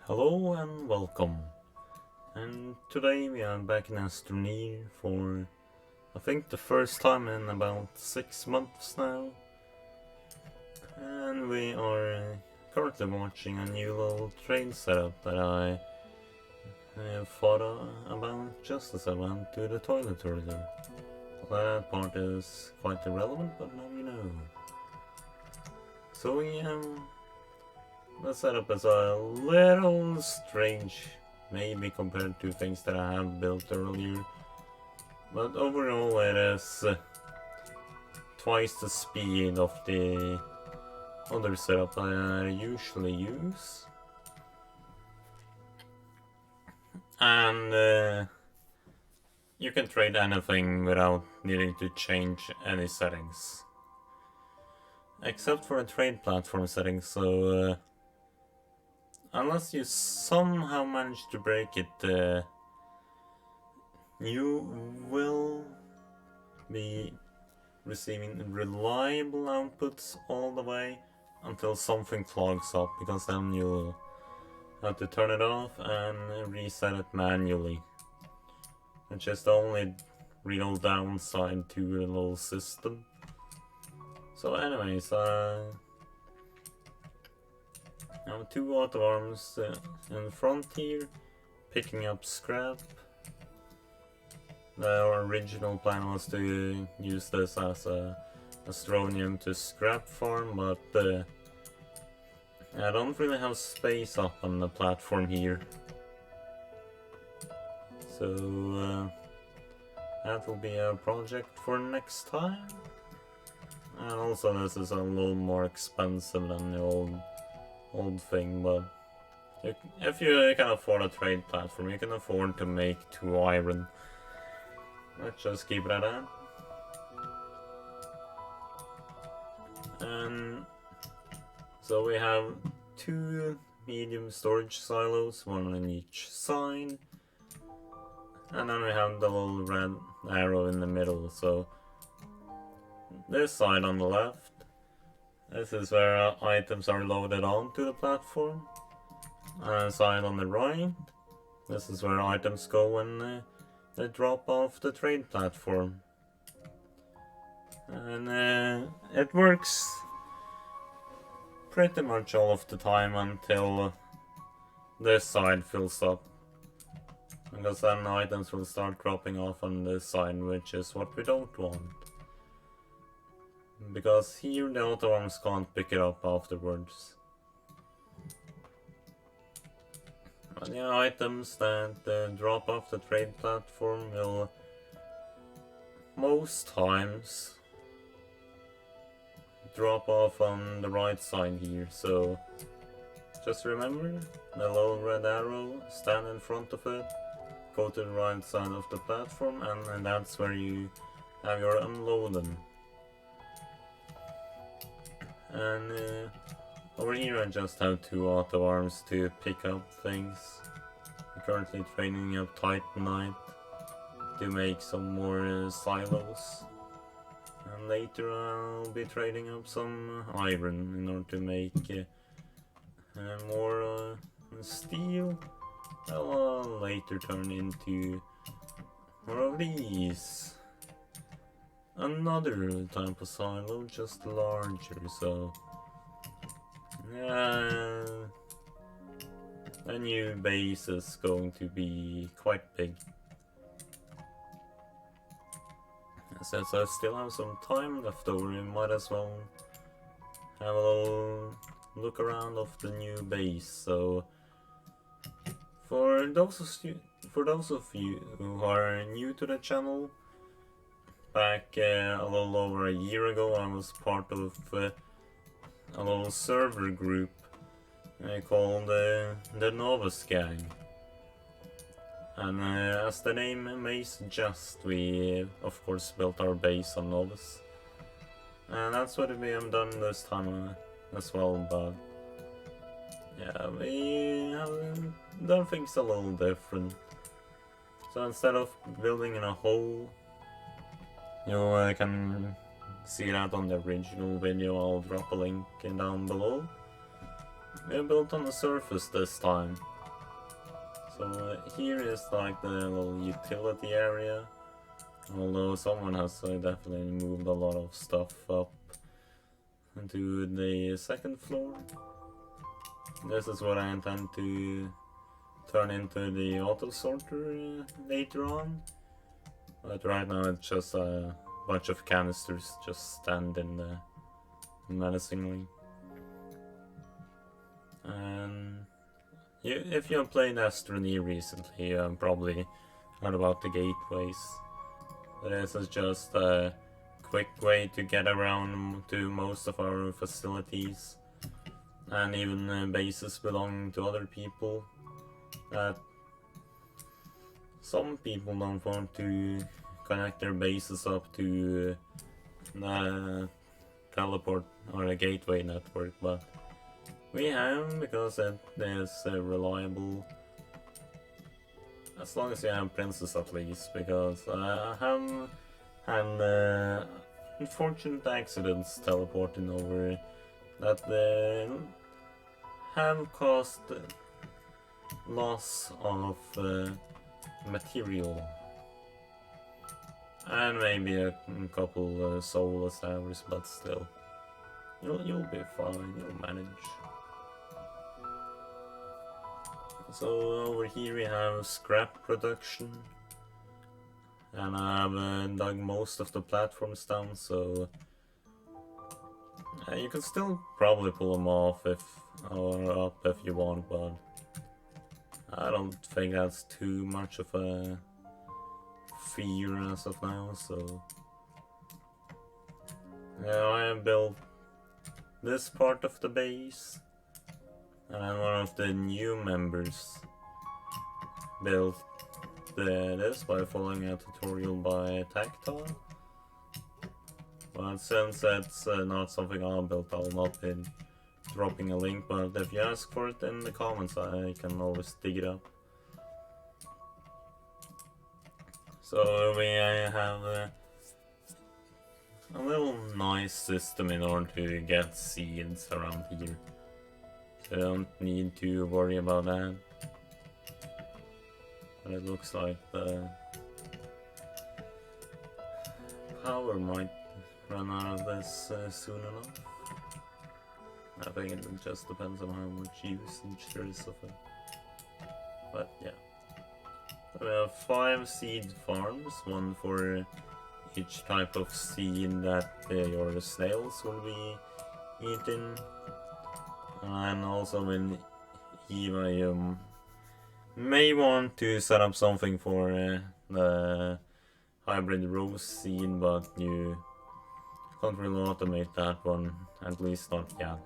Hello and welcome. And today we are back in Astroneer for I think the first time in about 6 months now. And we are currently watching a new little train setup that I thought about just as I went to the toilet earlier. That part is quite irrelevant, but now you know. So the setup is a little strange, maybe compared to things that I have built earlier, but overall it is twice the speed of the other setup I usually use. And you can trade anything without needing to change any settings. Except for the trade platform settings, so unless you somehow manage to break it, you will be receiving reliable outputs all the way until something clogs up, because then you'll have to turn it off and reset it manually. Which is the only real downside to the little system. So anyways, I have two auto arms in front here, picking up scrap. The original plan was to use this as a Astronium to scrap farm, but I don't really have space up on the platform here. So that will be a project for next time. And also this is a little more expensive than the old thing, but if you can afford a trade platform, you can afford to make 2 iron. Let's just keep it at that. And so we have 2 medium storage silos, 1 on each side. And then we have the little red arrow in the middle, so this side on the left, this is where items are loaded onto the platform. And the side on the right, this is where items go when they drop off the trade platform. And it works pretty much all of the time until this side fills up. Because then items will start dropping off on this side, which is what we don't want. Because here the auto arms can't pick it up afterwards. And the items that drop off the trade platform will most times drop off on the right side here, so just remember the little red arrow, stand in front of it, go to the right side of the platform, and that's where you have your unloading. And over here I just have 2 auto arms to pick up things. I'm currently training up Titanite to make some more silos. And later I'll be trading up some iron in order to make more steel. I'll later turn into more of these. Another type of silo, just larger, so yeah, the new base is going to be quite big. Since I still have some time left over, we might as well have a little look around of the new base. So for those of you who are new to the channel, back a little over a year ago I was part of a little server group called the Novus Gang. And as the name may suggest, we of course built our base on Novus. And that's what we have done this time as well, but yeah, we have done things a little different. So instead of building in a hole, you can see that on the original video. I'll drop a link down below. We built on the surface this time. So here is like the little utility area, although someone has definitely moved a lot of stuff up to the second floor. This is what I intend to turn into the auto sorter later on, but right now it's just a bunch of canisters just standing menacingly. And if you have played Astroneer recently, you have probably heard about the gateways. This is just a quick way to get around to most of our facilities, and even bases belonging to other people that some people don't want to connect their bases up to the teleport or a gateway network, but we have, because it is reliable, as long as you have Princess at least, because I have had unfortunate accidents teleporting over that have caused loss of material. And maybe a couple soulless hours, but still. You'll be fine, you'll manage. So over here we have scrap production. And I have dug most of the platforms down, so you can still probably pull them off or up if you want, but I don't think that's too much of a fear as of now, so yeah, I have built this part of the base, and then one of the new members built this by following a tutorial by Tactile. But since that's not something I built, I'll not be dropping a link, but if you ask for it in the comments, I can always dig it up. So we have a little nice system in order to get seeds around here. So you don't need to worry about that. But it looks like the power might run out of this soon enough. I think it just depends on how much usage there is of it. But yeah. So we have 5 seed farms, one for each type of seed that your snails will be eating. And also in Eva you may want to set up something for the hybrid rose seed, but you can't really automate that one, at least not yet.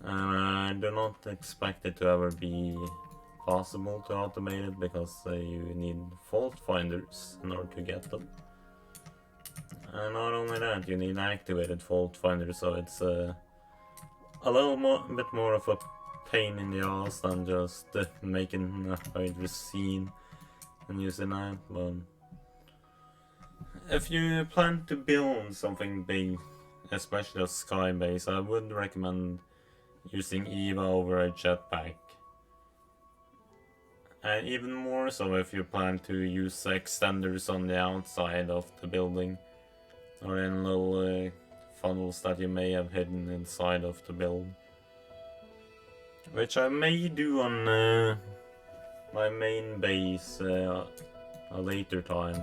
And I do not expect it to ever be possible to automate it, because you need fault finders in order to get them. And not only that, you need activated fault finders, so it's a bit more of a pain in the ass than just making a hydra scene and using that. But if you plan to build something big, especially a sky base, I would recommend using Eva over a jetpack. And even more so if you plan to use extenders on the outside of the building, or in little funnels that you may have hidden inside of the build. Which I may do on my main base a later time.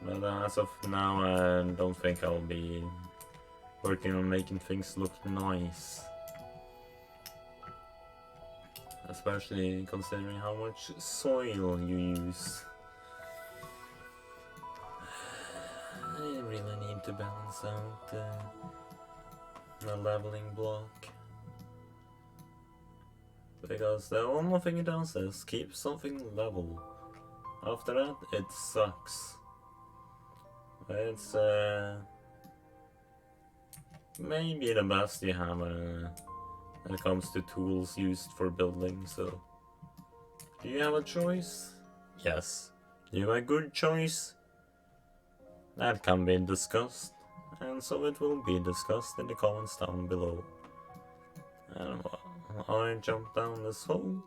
But as of now, I don't think I'll be working on making things look nice. Especially considering how much soil you use. I really need to balance out the leveling block. Because the only thing it does is keep something level. After that, it sucks. It's maybe the best you have when it comes to tools used for building, so... Do you have a choice? Yes. Do you have a good choice? That can be discussed, and so it will be discussed in the comments down below. And I jumped down this hole,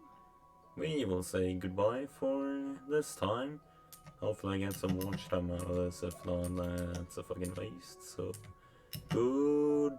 we will say goodbye for this time. Hopefully I get some watch time out of this, if not, it's a fucking waste. So, good